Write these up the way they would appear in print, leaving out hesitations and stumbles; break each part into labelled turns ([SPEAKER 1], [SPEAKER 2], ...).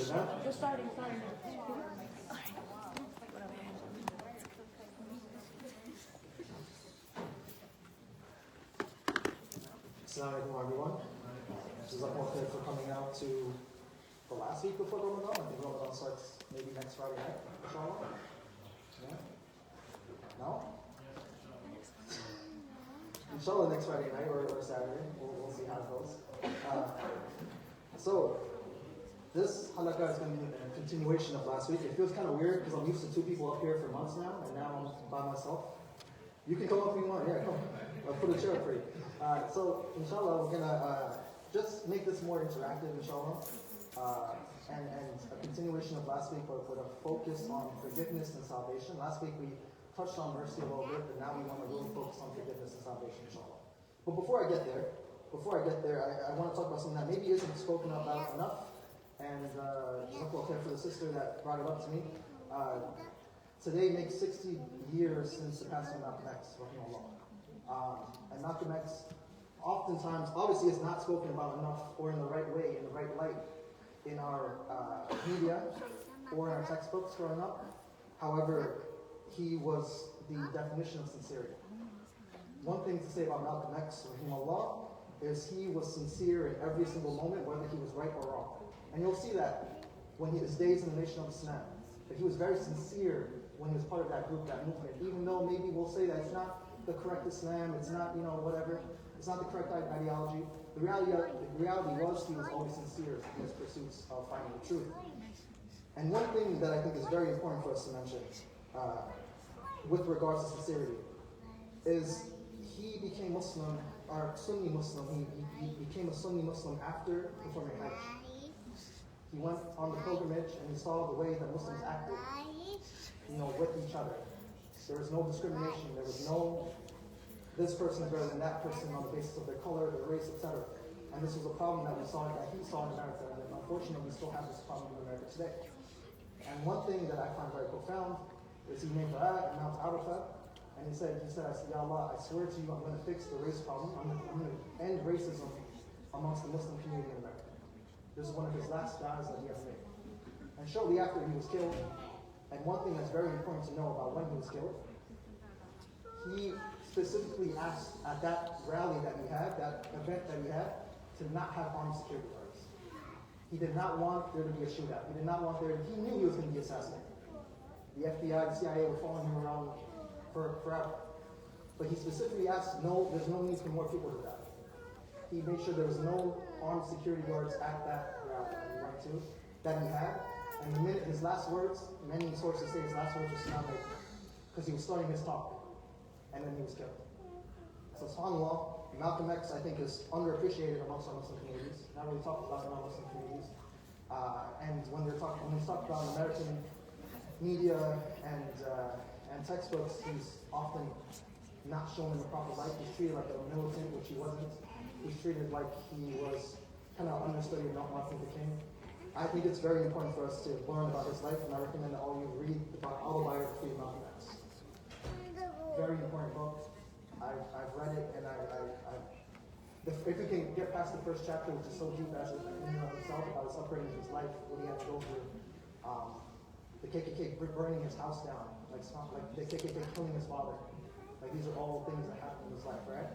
[SPEAKER 1] Amen?
[SPEAKER 2] We're starting.
[SPEAKER 1] Assalamu alaikum everyone. Jazakumullah khair for coming out to the last week before Ramadan. I think Ramadan starts maybe next Friday night, inshallah. Yeah? No? Inshallah next Friday night or Saturday. We'll see how it goes. So, this halaqah is going to be a continuation of last week. It feels kind of weird because I'm used to two people up here for months now, and now I'm by myself. You can come up if you want. Yeah, come. I'll put a chair up for you. So, inshallah, we're going to just make this more interactive, inshallah. And a continuation of last week with a focus on forgiveness and salvation. Last week we touched on mercy a little bit, but now we want to really focus on forgiveness and salvation, inshallah. But before I get there, I want to talk about something that maybe isn't spoken about enough. And jazakallah for the sister that brought it up to me. Today makes 60 years since the passing of Malcolm X, rahimahullah. And Malcolm X, oftentimes, obviously, is not spoken about enough or in the right way, in the right light, in our media or in our textbooks growing up. However, he was the definition of sincerity. One thing to say about Malcolm X, rahimahullah, is he was sincere in every single moment, whether he was right or wrong. And you'll see that when his days in the Nation of Islam, that he was very sincere when he was part of that group, that movement. Even though maybe we'll say that it's not the correct Islam, it's not, whatever, it's not the correct ideology. The reality was he was always sincere in his pursuits of finding the truth. And one thing that I think is very important for us to mention with regards to sincerity is he became Muslim, or Sunni Muslim. He became a Sunni Muslim after performing Hajj. He went on the pilgrimage and he saw the way that Muslims acted, with each other. There was no discrimination. There was no, this person is better than that person on the basis of their color, their race, etc. And this was a problem that he saw in America, and unfortunately we still have this problem in America today. And one thing that I find very profound is he named Mount Arafat, and he said, Ya Allah, I swear to you, I'm going to fix the race problem. I'm going to end racism amongst the Muslim community in America. This is one of his last du'as that he ever made. And shortly after he was killed, and one thing that's very important to know about when he was killed, he specifically asked at that rally that he had, that event that he had, to not have armed security guards. He did not want there to be a shootout. He did not want he knew he was going to be assassinated. The FBI, the CIA were following him around forever. But he specifically asked, no, there's no need for more people to die. He made sure there was no armed security guards at that rally that he went to, that he had. And the minute his last words, many sources say his last words were Assalamu alaikum, because he was starting his talk. And then he was killed. So subhanAllah, Malcolm X, I think, is underappreciated amongst our Muslim communities. Not really talked about in our Muslim communities. And when he's talked about in American media and textbooks, he's often not shown in the proper light. He's treated like a militant, which he wasn't. He's treated like he was kind of understudied, not Martin Luther King. I think it's very important for us to learn about his life, and I recommend that all of you read the autobiography of Malcolm X. Very important book. I've read it, and if we can get past the first chapter, which is so deep as it in and of itself, about his upbringing, his life, what he had to go through, the KKK burning his house down, like the KKK killing his father. Like these are all things that happened in his life, right?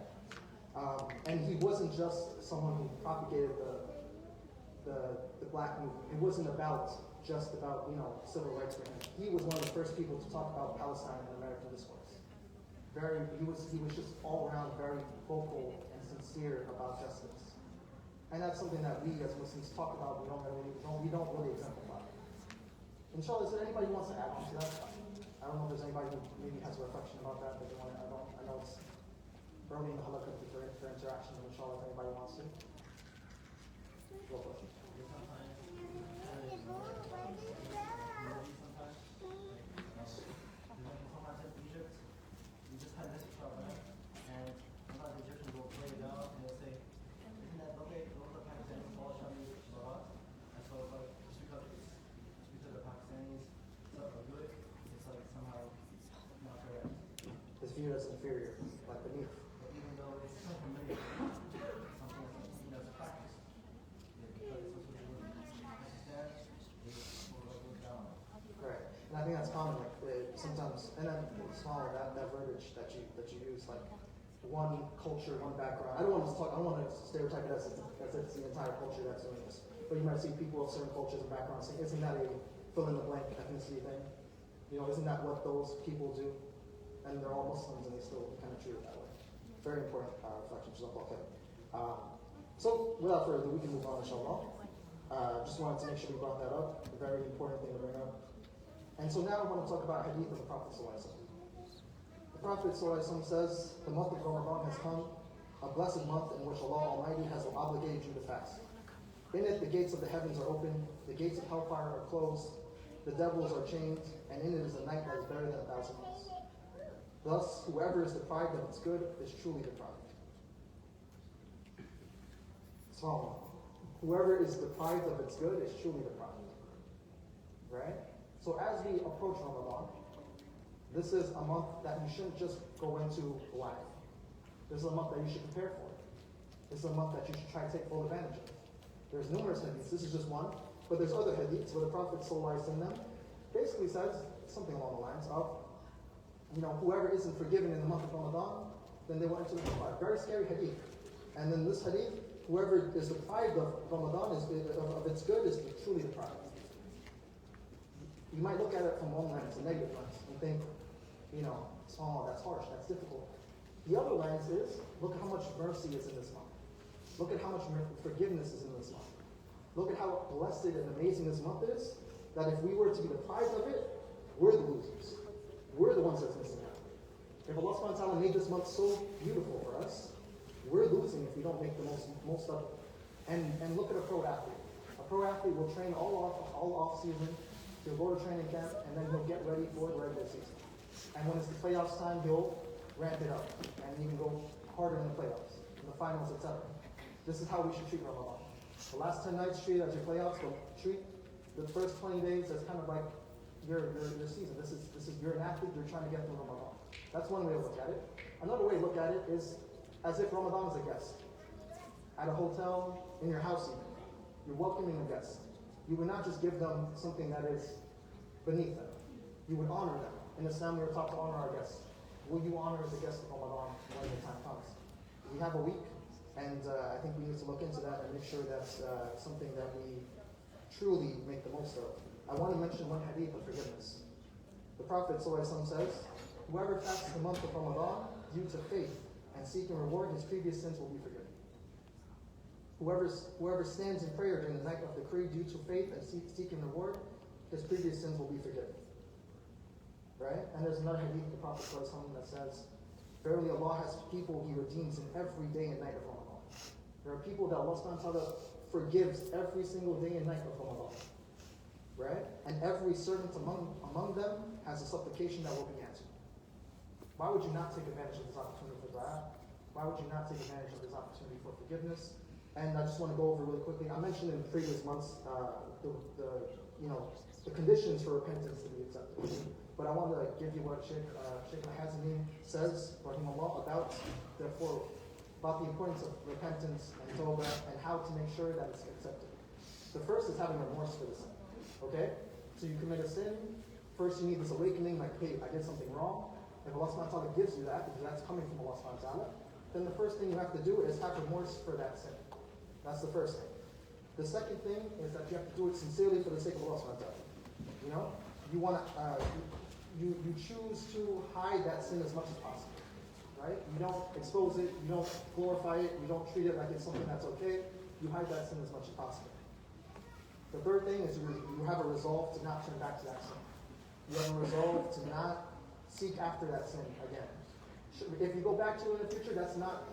[SPEAKER 1] And he wasn't just someone who propagated the black movement. It wasn't just about civil rights for him. He was one of the first people to talk about Palestine in American discourse. He was just all around very vocal and sincere about justice. And that's something that we as Muslims talk about, we don't really exemplify. Inshallah, is there anybody who wants to add on to that? I don't know if there's anybody who maybe has a reflection about that, but I know it's early in the halaqah for interaction, but inshallah, if anybody wants to. Go for it.
[SPEAKER 3] We just had this problem, and sometimes the Egyptians will play it out and they'll say, isn't that okay? Those are Pakistanis all shouting Barat. And so it's like, just because the Pakistanis are good, it's like somehow not correct.
[SPEAKER 1] It's viewed as inferior, like beneath.
[SPEAKER 3] But even though it's so familiar, something that's a practice. Because it's also in Pakistan, they
[SPEAKER 1] sometimes, and then small that verbiage that you use, like one culture, one background. I don't want to stereotype it as if it's the entire culture that's doing this. But you might see people of certain cultures and backgrounds saying, isn't that a fill in the blank ethnicity thing? You know, isn't that what those people do? And they're all Muslims and they still kind of treat it that way. Very important reflection. Okay. So without further ado, we can move on, inshallah. Just wanted to make sure we brought that up. A very important thing to bring up. And so now I want to talk about hadith of the Prophet ﷺ. The Prophet ﷺ says, the month of Ramadan has come, a blessed month in which Allah Almighty has obligated you to fast. In it, the gates of the heavens are open, the gates of hellfire are closed, the devils are chained, and in it is a night that is better than 1,000 months. Thus, whoever is deprived of its good is truly deprived. So, whoever is deprived of its good is truly deprived. Right? So as we approach Ramadan, this is a month that you shouldn't just go into blind. This is a month that you should prepare for. This is a month that you should try to take full advantage of. There's numerous hadiths. This is just one, but there's other hadiths where the Prophet ﷺ basically says something along the lines of, whoever isn't forgiven in the month of Ramadan, then they will enter the fire. Very scary hadith. And then this hadith, whoever is deprived of Ramadan, of its good, is truly deprived. You might look at it from one lens, a negative lens, and think, that's harsh, that's difficult. The other lens is, look at how much mercy is in this month. Look at how much forgiveness is in this month. Look at how blessed and amazing this month is, that if we were to be deprived of it, we're the losers. We're the ones that's missing out. If Allah subhanahu wa ta'ala made this month so beautiful for us, we're losing if we don't make the most of it. And look at a pro athlete. A pro athlete will train all off season. He'll go to training camp, and then he'll get ready for the regular season. And when it's the playoffs time, he'll ramp it up and even go harder in the playoffs, in the finals, etc. This is how we should treat Ramadan. The last 10 nights treat it as your playoffs, but treat the first 20 days as kind of like your season. This is you're an athlete, you're trying to get through Ramadan. That's one way to look at it. Another way to look at it is as if Ramadan is a guest. At a hotel, in your house even. You're welcoming a guest. You would not just give them something that is beneath them. You would honor them. In Islam, we are taught to honor our guests. Will you honor the guest of Ramadan when the time comes? We have a week, and I think we need to look into that and make sure that's something that we truly make the most of. I want to mention one hadith of forgiveness. The Prophet ﷺ says, whoever fasts the month of Ramadan due to faith and seeking reward, his previous sins will be forgiven. Whoever stands in prayer during the night of decree due to faith and seeking reward, his previous sins will be forgiven. Right? And there's another hadith of the Prophet ﷺ that says, verily Allah has people He redeems in every day and night of Ramadan. There are people that Allah subhanahu wa ta'ala forgives every single day and night of Ramadan. Right? And every servant among them has a supplication that will be answered. Why would you not take advantage of this opportunity for dua? Why would you not take advantage of this opportunity for forgiveness? And I just want to go over really quickly. I mentioned in previous months the conditions for repentance to be accepted. But I want to give you what Sheikh Al-Hazmi says, rahimahullah, about the importance of repentance and tawbah and how to make sure that it's accepted. The first is having remorse for the sin. Okay? So you commit a sin. First you need this awakening, like, hey, I did something wrong. If Allah subhanahu wa ta'ala gives you that, because that's coming from Allah subhanahu wa ta'ala, then the first thing you have to do is have remorse for that sin. That's the first thing. The second thing is that you have to do it sincerely for the sake of Allah subhanahu wa ta'ala. You want to, you choose to hide that sin as much as possible. Right? You don't expose it, you don't glorify it, you don't treat it like it's something that's okay. You hide that sin as much as possible. The third thing is you have a resolve to not turn back to that sin. You have a resolve to not seek after that sin again. If you go back to it in the future, that's not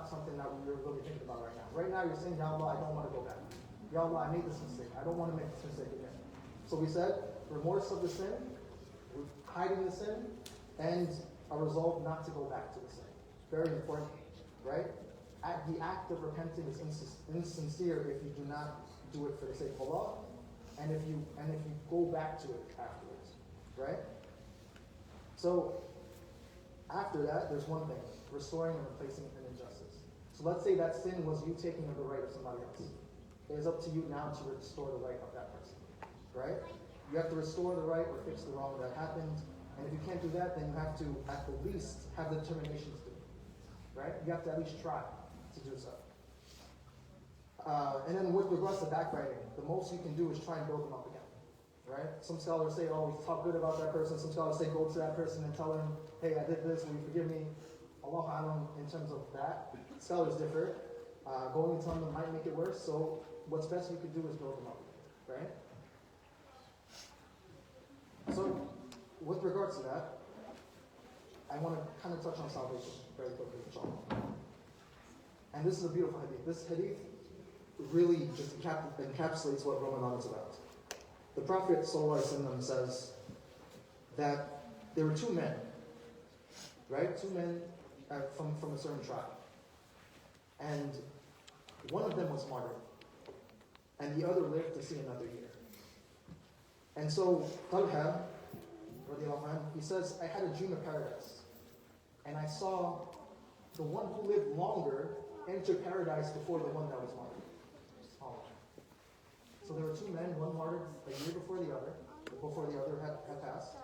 [SPEAKER 1] something that we're really thinking about right now. Right now you're saying, Ya Allah, I don't want to go back. Ya Allah, I made this mistake. I don't want to make this mistake again. So we said, remorse of the sin, hiding the sin, and a resolve not to go back to the sin. Very important, right? The act of repenting is insincere if you do not do it for the sake of Allah, and if you go back to it afterwards, right? So after that, there's one thing: restoring and replacing an injustice. So let's say that sin was you taking the right of somebody else. It is up to you now to restore the right of that person, right? You have to restore the right or fix the wrong that happened, And if you can't do that, then you have to at the least have the determination to do it. Right? You have to at least try to do so. And then with regards to backbiting, the most you can do is try and build them up again. Right? Some scholars say, oh, we talk good about that person. Some scholars say, go to that person and tell him, hey, I did this, will you forgive me? Allah Alam, in terms of that. Scholars differ. Going and telling them might make it worse, so what's best you could do is build them up again. Right? So, with regards to that, I want to kind of touch on salvation very quickly, inshallah. And this is a beautiful hadith. This hadith really just encapsulates what Ramadan is about. The Prophet ﷺ says that there were two men, right? Two men from a certain tribe. And one of them was martyred, and the other lived to see another year. And so, Talha, he says, I had a dream of paradise, and I saw the one who lived longer enter paradise before the one that was martyred. So there were two men, one martyred a year before the other had passed.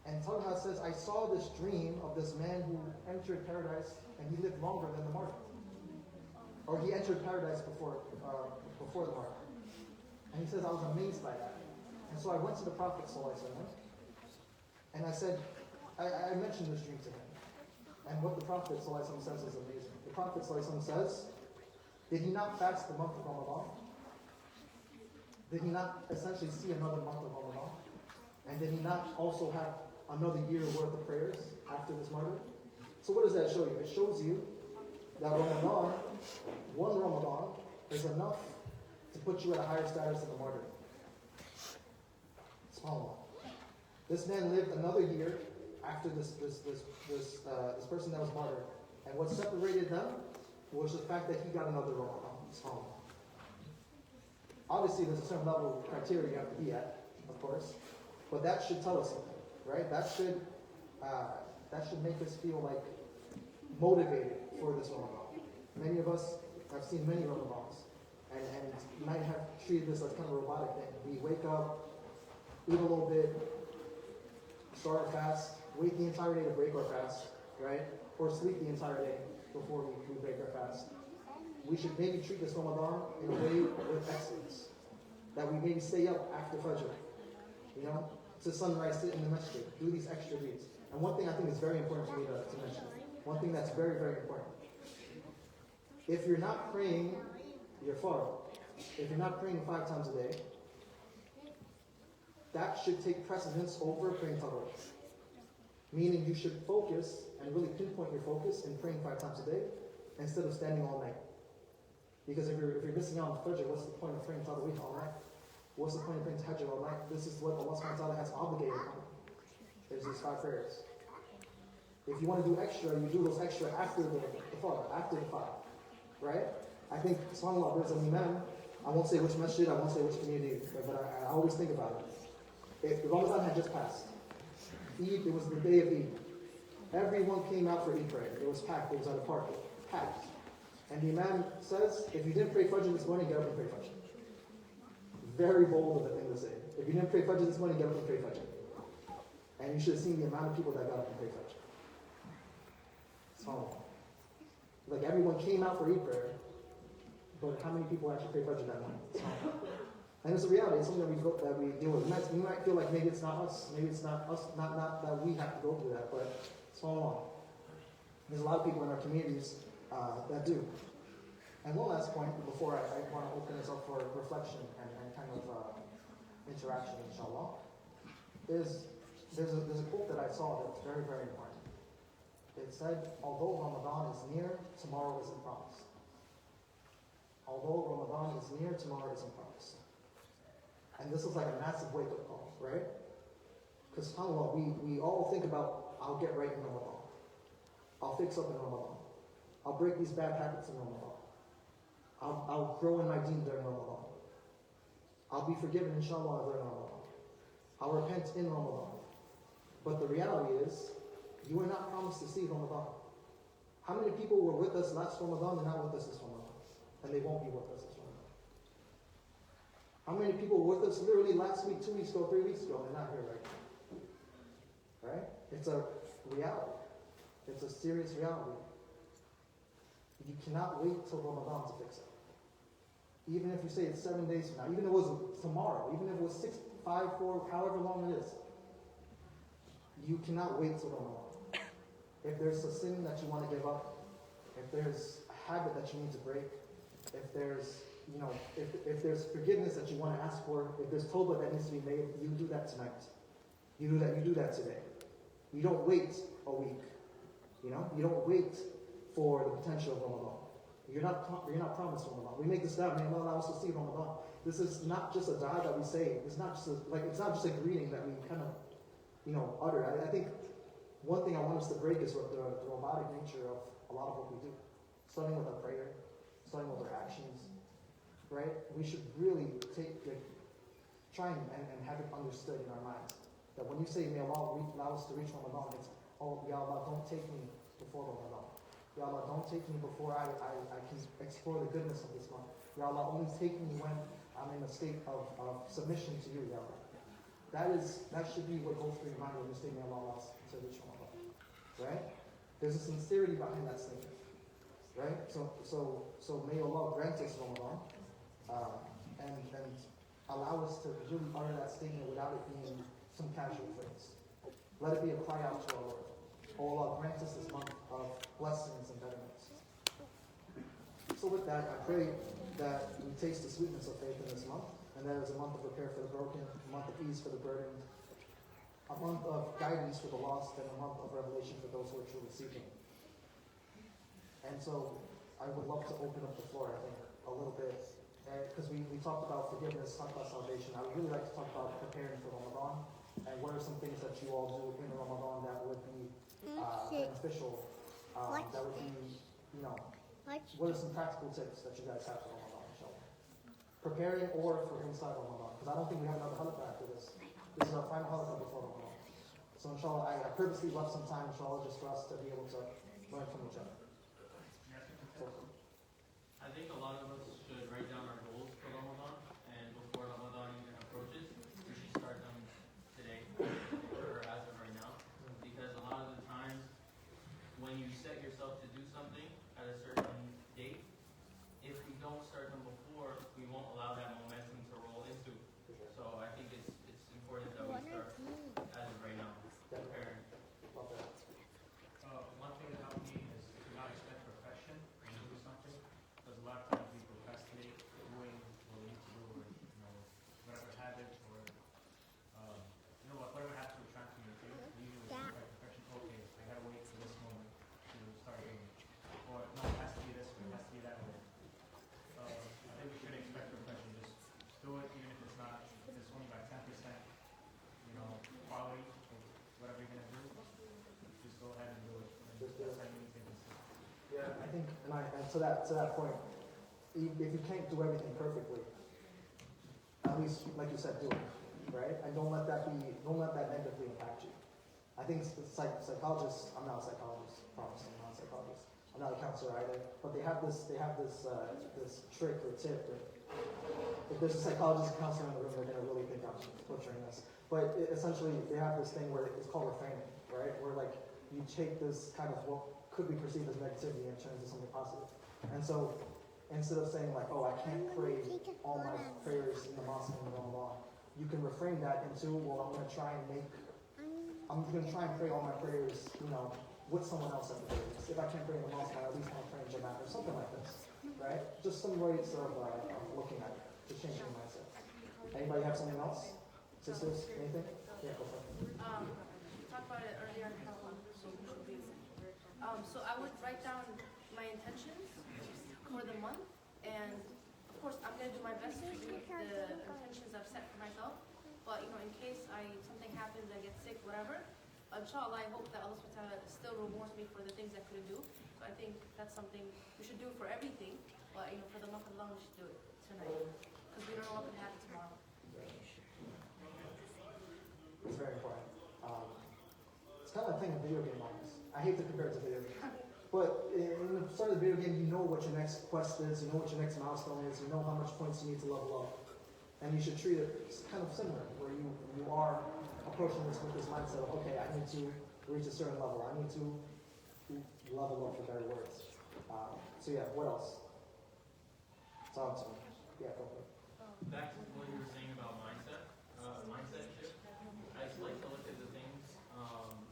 [SPEAKER 1] And Talha says, I saw this dream of this man who entered paradise, and he lived longer than the martyr. Or he entered paradise before the martyr. And he says, I was amazed by that. And so I went to the Prophet ﷺ, and I said, I mentioned this dream to him. And what the Prophet ﷺ says is amazing. The Prophet ﷺ says, did he not fast the month of Ramadan? Did he not essentially see another month of Ramadan? And did he not also have another year worth of prayers after this martyr? So what does that show you? It shows you that Ramadan, one Ramadan, is enough to put you at a higher status than the martyr. SubhanAllah. This man lived another year after this person that was martyred. And what separated them was the fact that he got another Ramadan. SubhanAllah. Obviously, there's a certain level of criteria you have to be at, of course. But that should tell us something, right? That should make us feel like motivated for this Ramadan. Many of us have seen many Ramadans, and might have treated this as kind of a robotic thing. We wake up, eat a little bit, start our fast, wait the entire day to break our fast, right? Or sleep the entire day before we break our fast. We should maybe treat this Ramadan in a way with excellence. That we maybe stay up after Fajr, to sunrise, sit in the masjid, do these extra deeds. And one thing I think is very important for me to mention, one thing that's very, very important. If you're not praying your fard, if you're not praying 5 times a day, that should take precedence over praying tarawih. Meaning you should focus and really pinpoint your focus in praying 5 times a day instead of standing all night. Because if you're missing out on Fajr, what's the point of praying tarawih all night? What's the point of praying tahajjud all night? This is what Allah subhanahu wa ta'ala has obligated on. There's these 5 prayers. If you want to do extra, you do those extra after the fard, after the 5. Right? I think, subhanAllah, there's an imam, I won't say which masjid, I won't say which community, but I always think about it. If Ramadan had just passed, Eid, it was the day of Eid. Everyone came out for Eid prayer. It was packed, it was at a park, packed. And the imam says, if you didn't pray Fajr this morning, get up and pray Fajr. Very bold of a thing to say. If you didn't pray Fajr this morning, get up and pray Fajr. And you should have seen the amount of people that got up and prayed Fajr. So, like everyone came out for Eid prayer, but how many people actually pray Fajr that morning? And it's a reality. It's something that we deal with. We might feel like maybe it's not us. Maybe it's not us. Not that we have to go through that, but so on. There's a lot of people in our communities that do. And one last point before I want to open this up for reflection and kind of interaction, inshallah, is there's a quote that I saw that's very, very important. It said, although Ramadan is near, tomorrow isn't promised. Although Ramadan is near, tomorrow isn't promised. And this is like a massive wake-up call, right? Because subhanAllah, we all think about, I'll get right in Ramadan. I'll fix up in Ramadan. I'll break these bad habits in Ramadan. I'll grow in my deen during Ramadan. I'll be forgiven, inshallah, during Ramadan. I'll repent in Ramadan. But the reality is, you are not promised to see Ramadan. How many people were with us last Ramadan and not with us this Ramadan? And they won't be with us this Ramadan. How many people were with us literally last week, 2 weeks ago, 3 weeks ago, and not here right now? It's a reality. It's a serious reality. You cannot wait till Ramadan to fix it. Even if you say it's 7 days from now, even if it was tomorrow, even if it was 6, 5, 4, however long it is, you cannot wait till Ramadan. If there's a sin that you want to give up, if there's a habit that you need to break, if there's, if there's forgiveness that you want to ask for, if there's tawbah that needs to be made, you do that tonight. You do that today. You don't wait a week. You don't wait for the potential of Ramadan. You're not promised Ramadan. We make this dua, may Allah allow us to see Ramadan. This is not just a dua that we say. It's not just a greeting that we kind of, utter. I think one thing I want us to break is with the robotic nature of a lot of what we do. Starting with our prayer, starting with our actions, right? We should really try and have it understood in our minds. That when you say, may Allah allow us to reach Ramadan, it's, oh, Ya Allah, don't take me before Ramadan. Ya Allah, don't take me before I can explore the goodness of this month. Ya Allah, only take me when I'm in a state of submission to you, Ya Allah. That should be what goes through your mind when you say, may Allah allow us to reach Ramadan. Right? There's a sincerity behind that statement. Right? So may Allah grant us Ramadan and allow us to really utter that statement without it being some casual phrase. Let it be a cry out to our Lord. Oh Allah, grant us this month of blessings and betterments. So with that, I pray that we taste the sweetness of faith in this month, and that is a month of repair for the broken, a month of ease for the burdened, a month of guidance for the lost, and a month of revelation for those who are truly seeking. And so I would love to open up the floor, I think, a little bit, because we talked about forgiveness, talked about salvation. I would really like to talk about preparing for Ramadan, and what are some things that you all do in Ramadan that would be beneficial, that would be, what are some practical tips that you guys have for Ramadan, inshallah? Preparing or for inside Ramadan, because I don't think we have another halaqah after this. This is our final halaqah before Ramadan. So inshallah, I purposely left some time, inshallah, just for us to be able to learn from each other.
[SPEAKER 2] I think a lot of us should write down our goals for Ramadan, and before Ramadan even approaches, we should start them today, or as of right now, because a lot of the times, when you set yourself to do something at a certain date, if we don't start them before, we won't allow that momentum to roll into. So I think it's important that we start as of right now, preparing.
[SPEAKER 4] One thing that helped me is to not expect perfection when you do something, because a lot of times we procrastinate doing what we need to do, or whatever habit, or whatever habit we're trying to maintain. We usually expect perfection. Okay, I gotta wait for this moment to start doing it, or no, it has to be this way, it has to be that way. I think we should expect perfection. Just do it, even if it's only by 10%. Quality of whatever you're gonna do. Just go ahead and do it.
[SPEAKER 1] Yeah, I think, and to that point, if you can't do everything perfectly, at least, like you said, do it, right? And don't let that negatively impact you. I think psychologists, I'm not a psychologist, promise, I'm not a psychologist. I'm not a counselor either, but they have this trick or tip. If there's a psychologist and counselor in the room, they're going to really think I'm butchering this. But essentially, they have this thing where it's called reframing, right? Where you take this kind of what could be perceived as negativity and turn it into something positive. And so instead of saying oh, I can't pray all my prayers in the mosque in Ramadan, you can reframe that into, well, I'm going to try and pray all my prayers, with someone else at the very least. If I can't pray in the mosque, I at least want to pray in Jama'at or something like this, right? Just some ways of looking at it, just changing your mindset. Anybody have something else? Sisters, anything? Yeah, go for it.
[SPEAKER 5] Talked about it earlier. So I would write down my intentions for the month, and of course I'm gonna do my best to do the intentions I've set for myself. But in case something happens, I get sick, whatever, inshallah, I hope that Allah subhanahu wa ta'ala still rewards me for the things I couldn't do. So I think that's something we should do for everything. But for the month of Ramadan, we should do it tonight, because we don't know what can happen tomorrow.
[SPEAKER 1] It's very important. It's kind of like playing a video game almost. I hate to compare it to video games. But in the start of the video game, you know what your next quest is, you know what your next milestone is, you know how much points you need to level up. And you should treat it kind of similar, where you are approaching this with this mindset of, okay, I need to reach a certain level. I need to level up, for better words. So yeah, what else? So, yeah, go for it.
[SPEAKER 2] Back to what you were saying about mindset shift. I just like to look at the things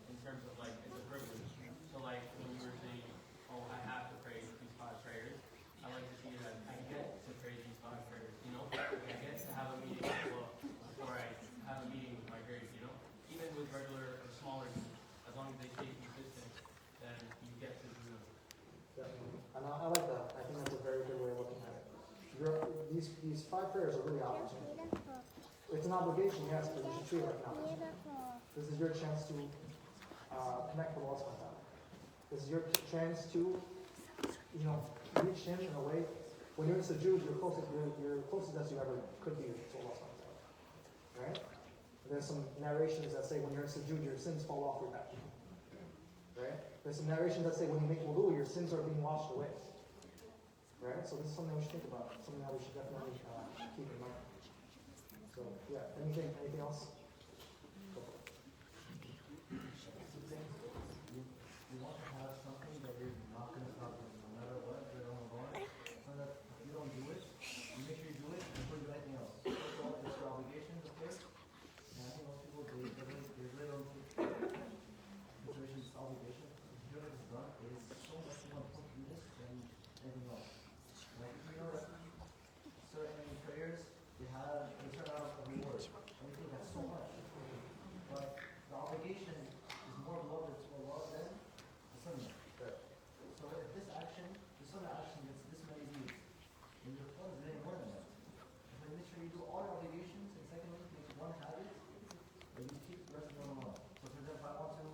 [SPEAKER 2] in terms of like it's a privilege. So like when you were saying, oh, I have to pray these 5 prayers. I like to see it as I get to pray these 5 prayers. You know, I get to have a meeting before I have a meeting with my grades. You know, even with regular or smaller groups, as long as they stay consistent, then you get to do them.
[SPEAKER 1] Definitely. And I like that. I think that's a very good way of looking at it. These 5 prayers are really opportunity. It's an obligation, yes, but you should treat it like an opportunity. This is your chance to connect with Allah subhanahu wa ta'ala. This is your chance to, reach Him in a way. When you're in sujood, you're closest as you ever could be to Allah subhanahu wa ta'ala. Right? There's some narrations that say when you're in sujood, your sins fall off your back. Right? There's some narrations that say when you make wudu, your sins are being washed away. Right? So this is something we should think about. Something that we should definitely keep in mind. So yeah, anything else? Go for it.
[SPEAKER 3] You want to have something that you're not going to stop doing, no matter what, you're on, so that if you don't do it, you make sure you do it before you do anything else. First of all, it's your obligation, of course. And I think most people, they really don't take consideration this obligation. If you know it's done, it is so much more important to do this than anything else. Like, if you know that certain prayers, they turn out a reward. And we think that's so much. But the obligation is more beloved to Allah than the sunnah. So if this sunnah action gets this many views, then your fun is getting more than that. So make sure you do all your obligations, and secondly, make one habit that you keep the rest of them alone. So for example, if I want to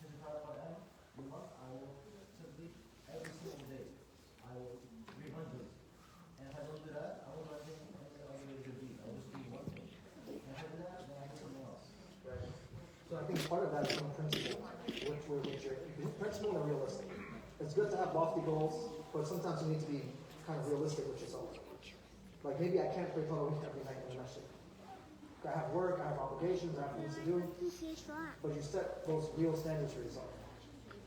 [SPEAKER 3] finish the Quran in a month, I will simply, every single day, I will read 100. And if I don't do that, I won't do anything other than a good deed. I will just do one thing. And if I do that, then I do something else.
[SPEAKER 1] Right. So I think part of that is some principle, which are principle and realistic. It's good to have lofty goals, but sometimes you need to be kind of realistic with yourself. Like maybe I can't pray Tarawih every night in the masjid. I have work, I have obligations, I have things to do. But you set those real standards for yourself.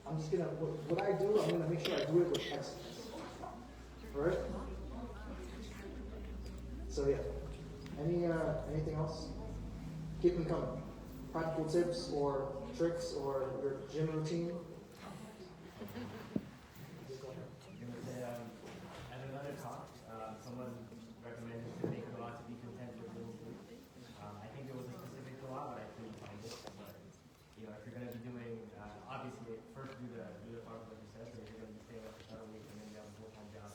[SPEAKER 1] I'm just gonna, what I do, I'm gonna make sure I do it with excellence. Alright? So yeah. Anything else? Keep them coming. Practical tips or tricks or your gym routine.
[SPEAKER 4] At another talk, someone recommended to make a lot to be content with little things. I think there was a specific dua, but I couldn't find it. But if you're going to be doing, obviously, first do the farm like you said, but if you're going to be staying up for 7 weeks and then you have a full-time job,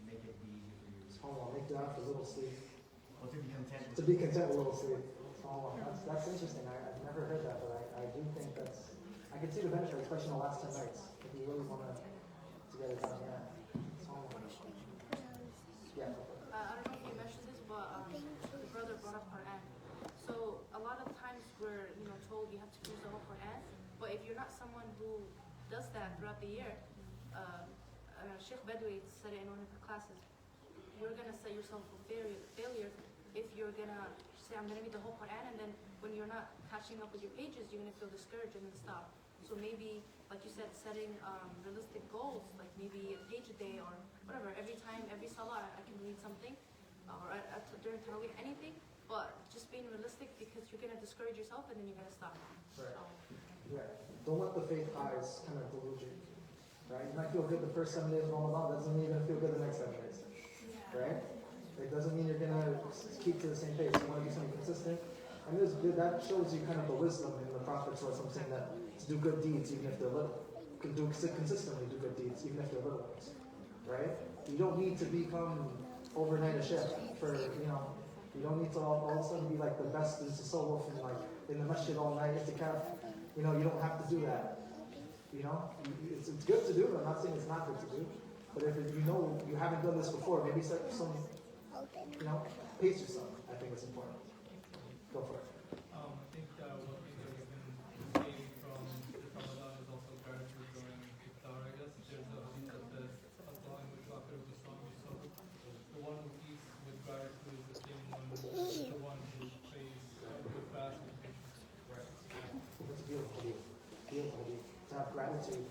[SPEAKER 4] make it be easy for you.
[SPEAKER 1] Oh, make dua for little sleep.
[SPEAKER 4] Well, to be content.
[SPEAKER 1] To be content with little sleep. Oh, that's interesting. I've never heard that, but I do think that's. I can see the benefit, especially in the last 10 nights. If you really want to get it done, yeah. Yeah.
[SPEAKER 5] I don't know if you mentioned this, but the brother brought up Quran. So a lot of times we're told you have to use the whole Quran, but if you're not someone who does that throughout the year, Sheikh Bedouin said it in one of her classes. You're gonna set yourself for failure if you're gonna say I'm gonna read the whole Quran and then when you're not catching up with your pages, you're gonna feel discouraged and then stop. So maybe, like you said, setting realistic goals, like maybe a page a day or whatever. Every time, every salah, I can read something, or during Tarawih, anything. But just being realistic because you're gonna discourage yourself and then you're gonna stop.
[SPEAKER 1] Right.
[SPEAKER 5] So,
[SPEAKER 1] Yeah. Don't let the faith highs kind of delude you. Right? You might feel good the first 7 days of Ramadan. That doesn't mean you're gonna feel good the next 7 days. Right? It doesn't mean you're gonna keep to the same pace. You want to do something consistent. And that shows you kind of the wisdom in the prophets or something that to do good deeds even if they're little. Can do consistently do good deeds even if they're little ones. Right? You don't need to become overnight a chef for you don't need to all of a sudden be like the best in tasawwuf and like in the masjid all night at the calf. You don't have to do that. It's good to do, but I'm not saying it's not good to do. But if you haven't done this before, maybe set some pace yourself. I think it's important. Go for it.
[SPEAKER 6] I think one thing that we've been seeing from the Ramadan is also gratitude during iftar. I guess there's a hadith that says, "As-sa'im bil-kafir bis-sawm." So the one who eats with gratitude is the same one as the one who prays with fast and patience.
[SPEAKER 1] Right. have gratitude.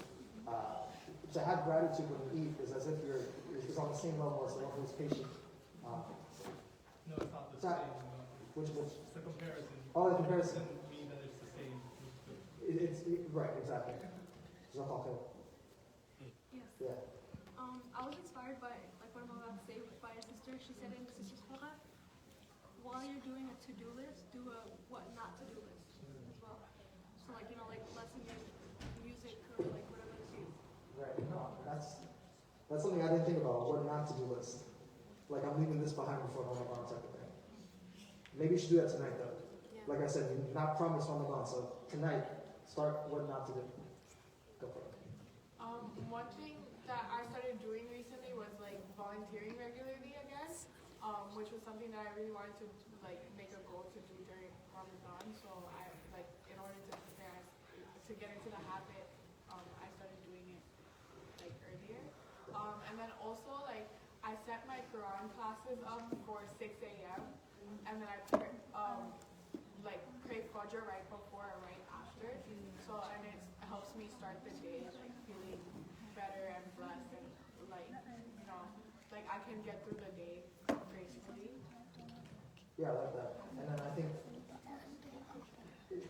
[SPEAKER 1] To have gratitude when you eat is as if you're is on the same level as someone who's patient.
[SPEAKER 6] No, it's not the
[SPEAKER 1] That-
[SPEAKER 6] same. No.
[SPEAKER 1] Which
[SPEAKER 6] It's the comparison.
[SPEAKER 1] oh, the comparison.
[SPEAKER 6] It doesn't mean that it's the same.
[SPEAKER 1] Right, exactly. Is that okay?
[SPEAKER 7] Yes.
[SPEAKER 1] Yeah.
[SPEAKER 7] I was inspired by like what I'm about to say by a sister. She said in the sister's Quran, while you're doing a to-do list, do a what not to do list as well. So like like listening music or like whatever the case.
[SPEAKER 1] Right. No, that's something I didn't think about. What not to do list. Like I'm leaving this behind before Ramadan type of thing. Maybe you should do that tonight though.
[SPEAKER 7] Yeah.
[SPEAKER 1] Like I said, you're not promised Ramadan, so tonight start what not to do. Go for it.
[SPEAKER 8] One thing that I started doing recently was like volunteering regularly again, which was something that I really wanted to like make a goal to do during Ramadan. So I like in order to prepare to get into the habit, I started doing it like earlier. And then also like I set my Quran classes up for 6 a.m. and then I like pray Fajr right before or right after. So and it helps me start the day like feeling better and blessed and like like I can get through the day gracefully.
[SPEAKER 1] Yeah, I like that. And then I think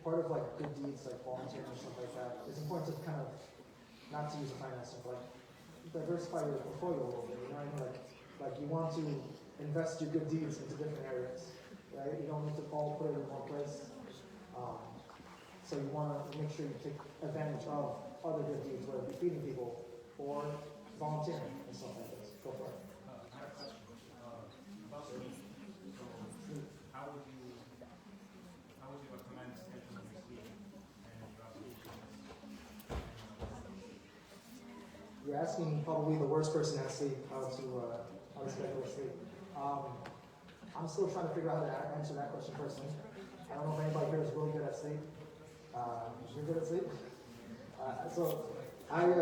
[SPEAKER 1] part of like good deeds, like volunteering or stuff like that, it's important to kind of not to use the finances, like diversify your portfolio a little bit. You know what I mean? Like you want to invest your good deeds into different areas, right? You don't need to all put it in one place. So you want to make sure you take advantage of other good deeds, whether it be feeding people or volunteering and stuff like this. Go for it.
[SPEAKER 4] I have a question about sleep. So, how would you recommend scheduling your sleep and your obligations?
[SPEAKER 1] You're asking probably the worst person at sleep how to schedule sleep. I'm still trying to figure out how to answer that question personally. I don't know if anybody here is really good at sleep. You're good at sleep? So I will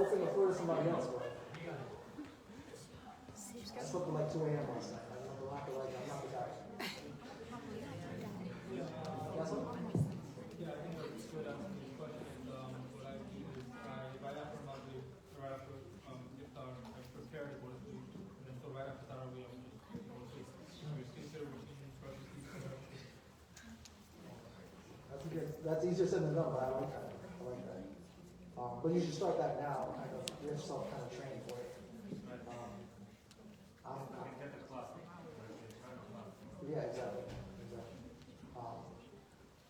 [SPEAKER 1] think refer to somebody else, but I slept at like 2 a.m. last night. I'm not the guy. Yes, sir?
[SPEAKER 6] Yeah, I think that's good answer to this question. And what I do is right after Maghrib, right after iftar, I prepare to go to sleep. And then so right after Tarawih, I would just go to sleep. Your skincare routine, brush your teeth, whatever.
[SPEAKER 1] That's easier said than done, but I like that. But you should start that now, kind of get yourself kind of trained for it.
[SPEAKER 4] Get the clock.
[SPEAKER 1] Yeah, exactly.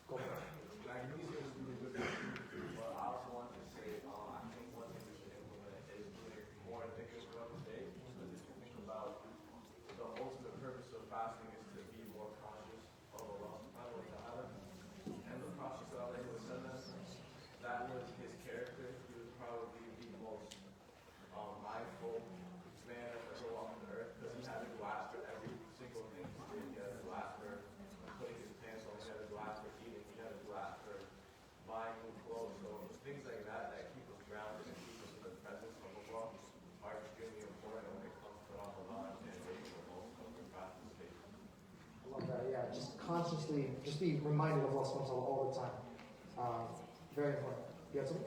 [SPEAKER 1] Go for it.
[SPEAKER 9] Like, music is really good for you, but I also want to say, I think one thing we should implement is doing more thicker throughout the day. Because if you think about the ultimate purpose of fasting is to be more conscious of Allah subhanahu wa ta'ala. And the Prophet sallallahu alaihi wasallam, that was his character. He was probably the most mindful man ever to walk on the earth because he had to go after every single thing he did. He had to go after putting his pants on, he had to go after eating, he had to go after buying new clothes. So things like that keep us grounded and keep us in the presence of Allah are extremely important when it comes to Ramadan and making the most of the fasting state.
[SPEAKER 1] I love that. Yeah, just consciously, just be reminded of Allah subhanahu wa ta'ala all the time. Very important. You have something?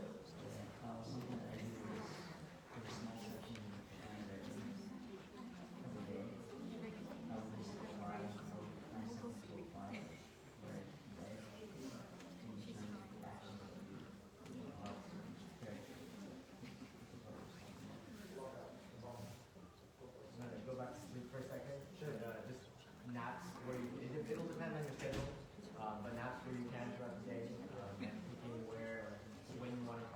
[SPEAKER 3] Go back to sleep for a second. Sure. Just naps where it'll depend on your schedule, but naps where you can throughout the day, picking where, when you want to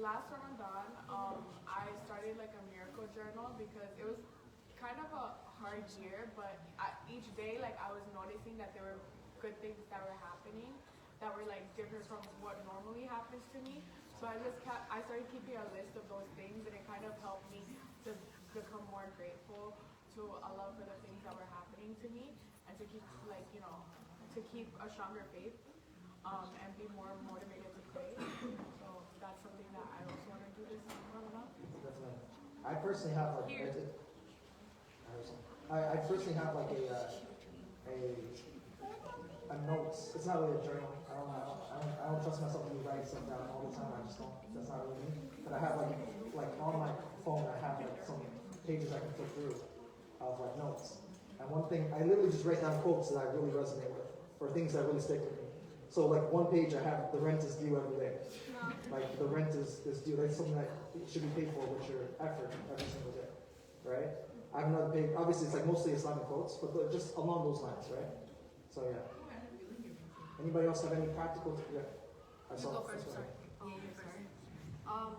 [SPEAKER 8] last Ramadan, I started like a miracle journal because it was kind of a hard year, but each day, like I was noticing that there were good things that were happening that were like different from what normally happens to me. So I started keeping a list of those things, and it kind of helped me to become more grateful to Allah for the things that were happening to me, and to keep to keep a stronger faith, and be more motivated to pray. So that's something that I also want to do this Ramadan.
[SPEAKER 1] Definitely. I personally have like I personally have like a notes. It's not really a journal. I don't trust myself to be writing stuff down all the time. I just don't. That's not really me. But I have like on my phone, I have like some pages I can flip through of like notes. And one thing, I literally just write down quotes that I really resonate with, or things that really stick with me. So like one page I have, the rent is due every day. Like the rent is due. That's something that should be paid for with your effort every single day, right? I have another page. Obviously, it's like mostly Islamic quotes, but just along those lines, right? So yeah. Anybody else have any practical? Yeah. I
[SPEAKER 5] You
[SPEAKER 1] saw.
[SPEAKER 5] go first,
[SPEAKER 1] Sorry.
[SPEAKER 5] sorry. Yeah, you first.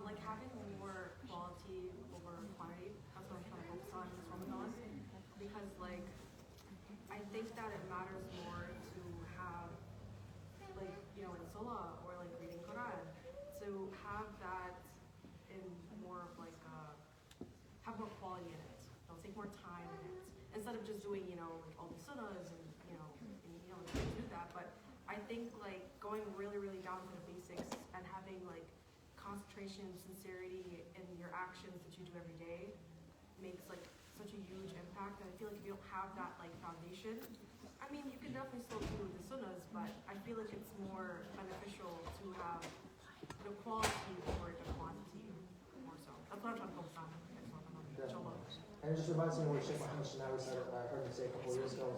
[SPEAKER 5] Like having more quality over quantity, that's what I'm trying to focus on this Ramadan. Because like, I think that it matters more to have, like, you know, in Salah or like reading Quran, to have that in more of like, have more quality in it. It'll take more time in it. Instead of just doing, you know, like all the sunnahs and, you don't do that. But I think like going really, really down to the basics and having like concentration and sincerity in your actions that you do every day makes like such a huge impact. And I feel like if you don't have that like foundation, I mean, you can definitely still do the sunnahs, but I feel like it's more beneficial to have the quality over the quantity more so. That's what I'm trying to focus on.
[SPEAKER 1] And it just reminds me of what Sheikh Muhammad Shinawi said. I heard him say a couple of years ago.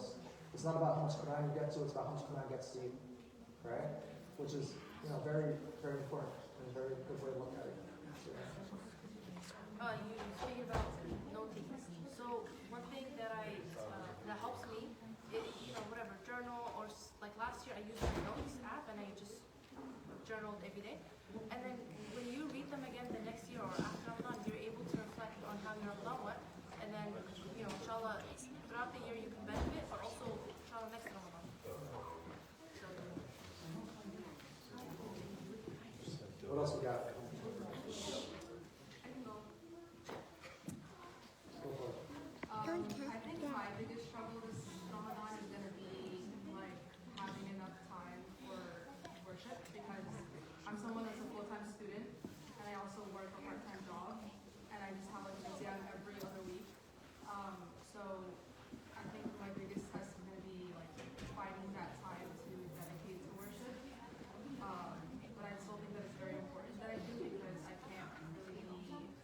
[SPEAKER 1] It's not about how much Quran you get to; it's about how much Quran gets to you, right? Which is, very, very important and a very good way to look at it.
[SPEAKER 5] You speaking about noting. So one thing that that helps me is, whatever, journal, or like last year I used my notes app and I just journaled every day. And then when you read them again the next year or after Ramadan, you're able to reflect on how your Ramadan went. And then, inshallah, throughout the year you can benefit, but also, inshallah, next Ramadan.
[SPEAKER 1] What else we got?
[SPEAKER 10] I think my biggest struggle this Ramadan is going to be like having enough time for worship, because I'm someone that's a full-time student and I also work a part-time job, and I just have like an exam every other week. So I think my biggest test is going to be like finding that time to dedicate to worship. But I still think that it's very important that I do, because I can't really be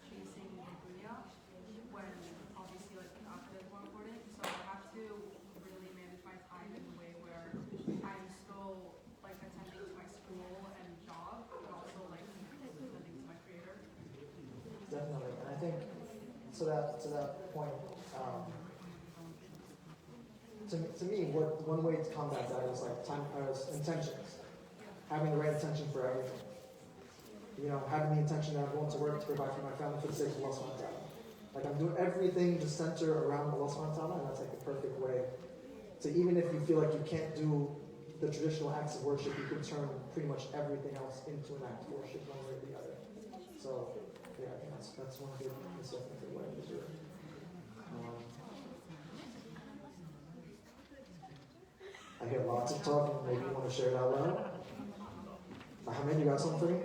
[SPEAKER 10] chasing the dunya when obviously like the akhirah is more important. So I have to really manage my time in a way where I'm still like attending to my school and job, but also like attending to my creator.
[SPEAKER 1] Definitely, and I think to that point, to me, one way to combat that is like intentions, having the right intention for everything. Having the intention that I'm going to work to provide for my family for the sake of Allah subhanahu wa ta'ala. Like I'm doing everything to center around Allah subhanahu wa ta'ala, and that's like the perfect way to, even if you feel like you can't do the traditional acts of worship, you can turn pretty much everything else into an act of worship one way or the other. So yeah, I think that's one good, definitely way to do it. I hear lots of talking. Maybe you want to share it out loud. Mohammed, you got something for me?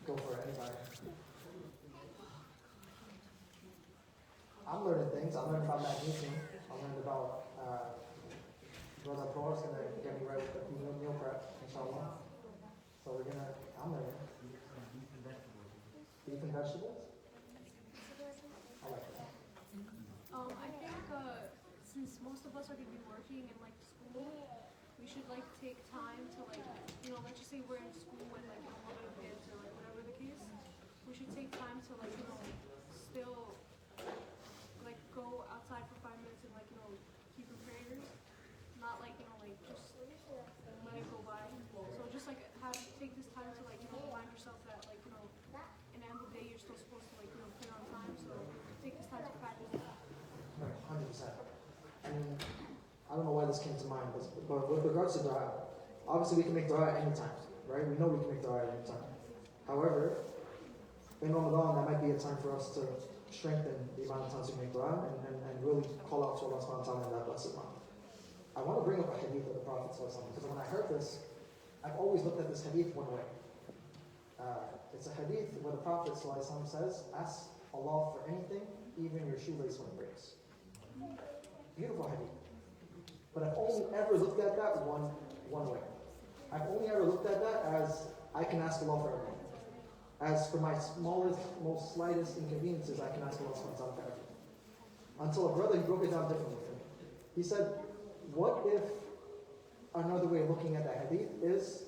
[SPEAKER 1] Go for it, anybody. I'm learning things. I'm learning about magnesium. I'm learning about Brother Pro is going to get me right with the meal prep, inshallah. So I'm learning. Beef and vegetables? I like that.
[SPEAKER 7] I think since most of us are going to be working in like school, we should like take time to like, let's just say we're in school and like 11 kids or like whatever the case. We should take time to like, still like go outside for 5 minutes and like, keep in prayers.
[SPEAKER 1] this came to mind. But with regards to dua, obviously we can make dua at any time, right? We know we can make dua at any time. However, in Ramadan, that might be a time for us to strengthen the amount of times we make dua and really call out to Allah subhanahu wa ta'ala in that blessed month. I want to bring up a hadith of the Prophet because when I heard this, I've always looked at this hadith one way. It's a hadith where the Prophet says, ask Allah for anything, even your shoelace when it breaks. Beautiful hadith. But I've only ever looked at that one way. I've only ever looked at that as I can ask Allah for everything. As for my smallest, most slightest inconveniences, I can ask Allah for everything. Until a brother, he broke it down differently for me. He said, what if another way of looking at that hadith is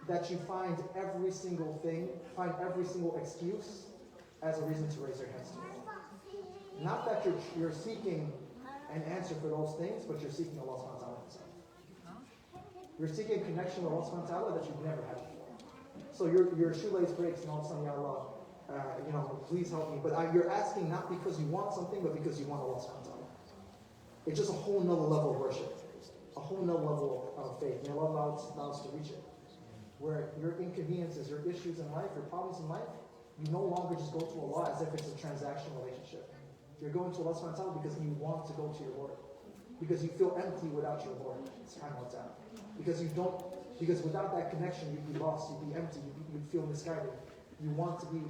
[SPEAKER 1] that you find every single excuse as a reason to raise your hands to Allah. Not that you're seeking an answer for those things, but you're seeking Allah subhanahu wa ta'ala himself. You're seeking a connection with Allah subhanahu wa ta'ala that you've never had before. So your shoelace breaks and all of a sudden, Ya Allah, please help me. But you're asking not because you want something, but because you want Allah subhanahu wa ta'ala. It's just a whole nother level of worship. A whole nother level of faith. May Allah allow us to reach it. Where your inconveniences, your issues in life, your problems in life, you no longer just go to Allah as if it's a transactional relationship. You're going to Allah subhanahu wa ta'ala because you want to go to your Lord. Because you feel empty without your Lord subhanahu wa ta'ala. Because without that connection you'd be lost, you'd be empty, you'd feel misguided. You want to be,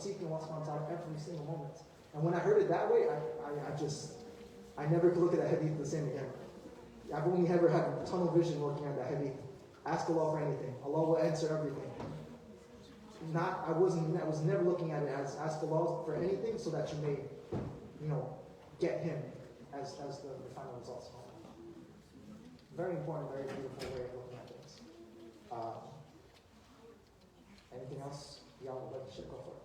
[SPEAKER 1] seeking Allah subhanahu wa ta'ala every single moment. And when I heard it that way, I never could look at that hadith the same again. I've only ever had tunnel vision looking at that hadith. Ask Allah for anything. Allah will answer everything. I was never looking at it as ask Allah for anything so that you may, get Him as the final results. Very important, very beautiful way of looking at things. Anything else y'all would like to share? Go for it.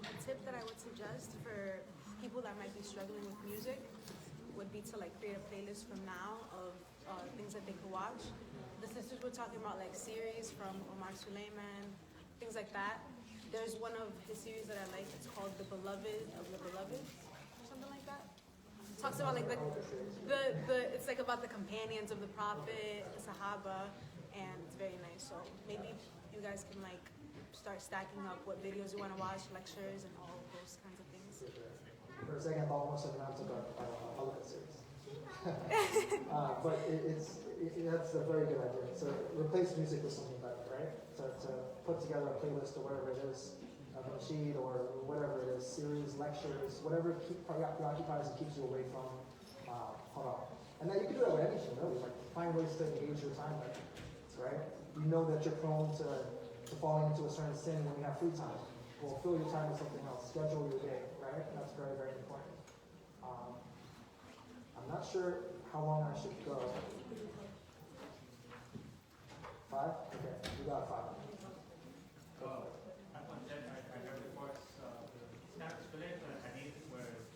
[SPEAKER 10] A tip that I would suggest for people that might be struggling with music would be to create a playlist from now of things that they could watch. The sisters were talking about series from Omar Suleiman, things like that. There's one of his series that I like. It's called The Beloved of the Beloved, or something like that. It talks about it's about the companions of the Prophet, the Sahaba, and it's very nice. So maybe you guys can start stacking up what videos you want to watch, lectures, and all of those kinds of things.
[SPEAKER 1] For a second, I thought almost like to go Holocaust series. But that's a very good idea. So replace music with something better, right? To put together a playlist or whatever it is, a nasheed or whatever it is, series, lectures, whatever preoccupies and keeps you away from haram. And then you can do that with anything, really. Find ways to engage your time better, right? You know that you're prone to falling into a certain sin when you have free time. Well, fill your time with something else. Schedule your day, right? That's very, very important. I'm not sure how long I should go. 5? Okay, we got 5.
[SPEAKER 4] I heard reports, the split for the hadith where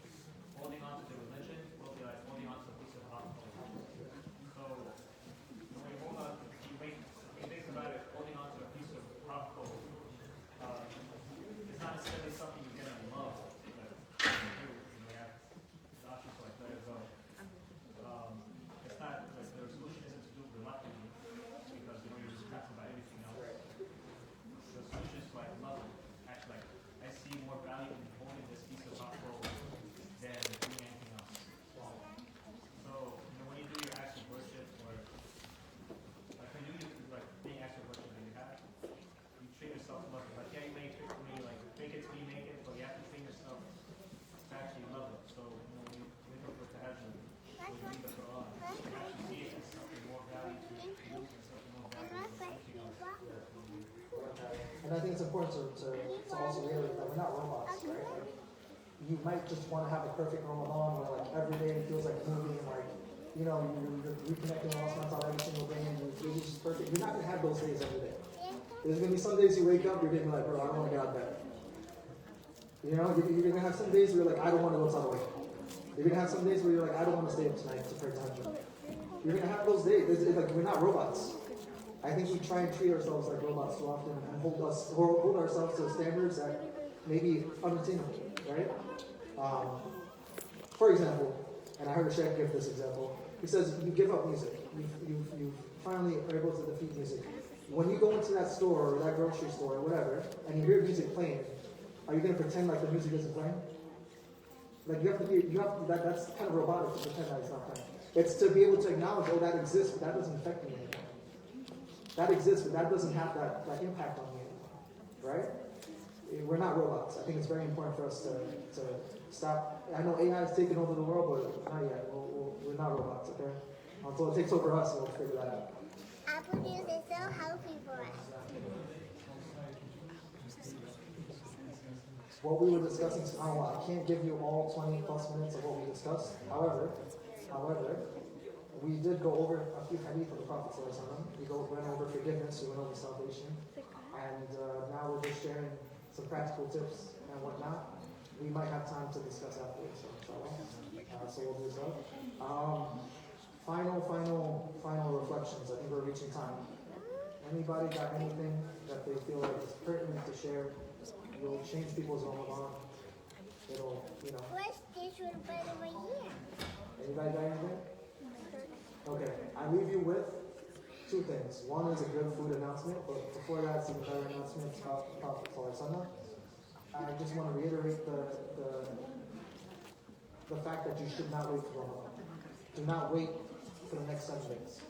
[SPEAKER 4] holding on to the religion will be like holding on to a piece of rock. So when you hold on, you think about it, holding on to a piece of rock, it's not necessarily something you're gonna love. But you have the option to let it go. It's not the solution isn't to do reluctantly because you're just crafted by everything else. The solution is to love it. Actually, I see more value in holding this piece of rock than doing anything else. So when you do your acts of worship or when you do being acts of worship that you have, you train yourself to love it. You may fake it till you make it, but you have to train yourself to actually love it. So when you wake up with tahajjud, when you read the Quran, you actually see it as something more value to you and something more value to anything else.
[SPEAKER 1] And I think it's important to also realize that we're not robots, right? You might just want to have a perfect Ramadan where every day it feels like a movie and you're reconnecting with Allah every single day and you're just perfect. You're not going to have those days every day. There's going to be some days you wake up, you're going to be like, bro, I don't want to get out of bed. You're going to have some days where you're like, I don't want to go to the way. You're going to have some days where you're like, I don't want to stay up tonight to pray tahajjud. You're going to have those days. We're not robots. I think we try and treat ourselves like robots too often and hold ourselves to standards that may be unattainable, right? For example, and I heard a sheikh give this example. He says, you give up music. You finally are able to defeat music. When you go into that store or that grocery store or whatever, and you hear music playing, are you going to pretend like the music isn't playing? Like that's kind of robotic to pretend that it's not playing. It's to be able to acknowledge, oh, that exists, but that doesn't affect me anymore. That exists, but that doesn't have that impact on me anymore. Right? We're not robots. I think it's very important for us to stop. I know AI is taking over the world, but not yet. We're not robots, okay? Until it takes over us, we'll figure that out.
[SPEAKER 11] Apple juice is so healthy for us.
[SPEAKER 1] What we were discussing, I can't give you all 20 plus minutes of what we discussed. However, we did go over a few hadith of the Prophet ﷺ. We went over forgiveness, we went over salvation, and now we're just sharing some practical tips and whatnot. We might have time to discuss afterwards, so inshallah. So we'll do so. Final reflections. I think we're reaching time. Anybody got anything that they feel like is pertinent to share? Will change people's Ramadan. It'll,
[SPEAKER 11] Where's this one by the way here?
[SPEAKER 1] Anybody got anything? Okay, I leave you with two things. One is a good food announcement, but before that, it's a better announcement about the Prophet ﷺ. I just want to reiterate the fact that you should not wait for Ramadan. Do not wait for the next 7 days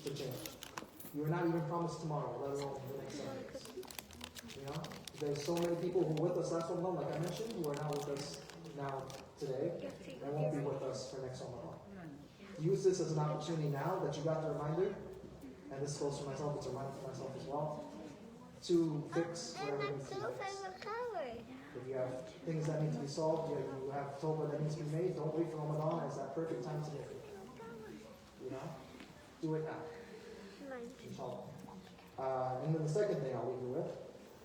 [SPEAKER 1] to change. You are not even promised tomorrow, let alone the next 7 days. There's so many people who were with us last Ramadan, like I mentioned, who are not with us now today, and won't be with us for next Ramadan. Use this as an opportunity now that you got the reminder, and this goes for myself, it's a reminder for myself as well, to fix whatever needs to be fixed. If you have things that need to be solved, you have tawbah that needs to be made, don't wait for Ramadan as that perfect time to make it. Do it now. Inshallah. And then the second thing I'll leave you with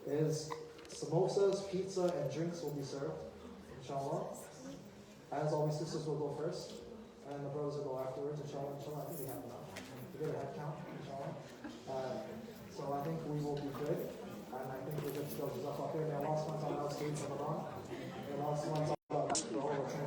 [SPEAKER 1] is samosas, pizza, and drinks will be served. Inshallah. As always, sisters will go first, and the brothers will go afterwards. Inshallah. I think we have enough. We did a head count. Inshallah. So I think we will be good. And I think we're good to go. May Allah subhanahu wa ta'ala stay in Ramadan. May Allah subhanahu wa ta'ala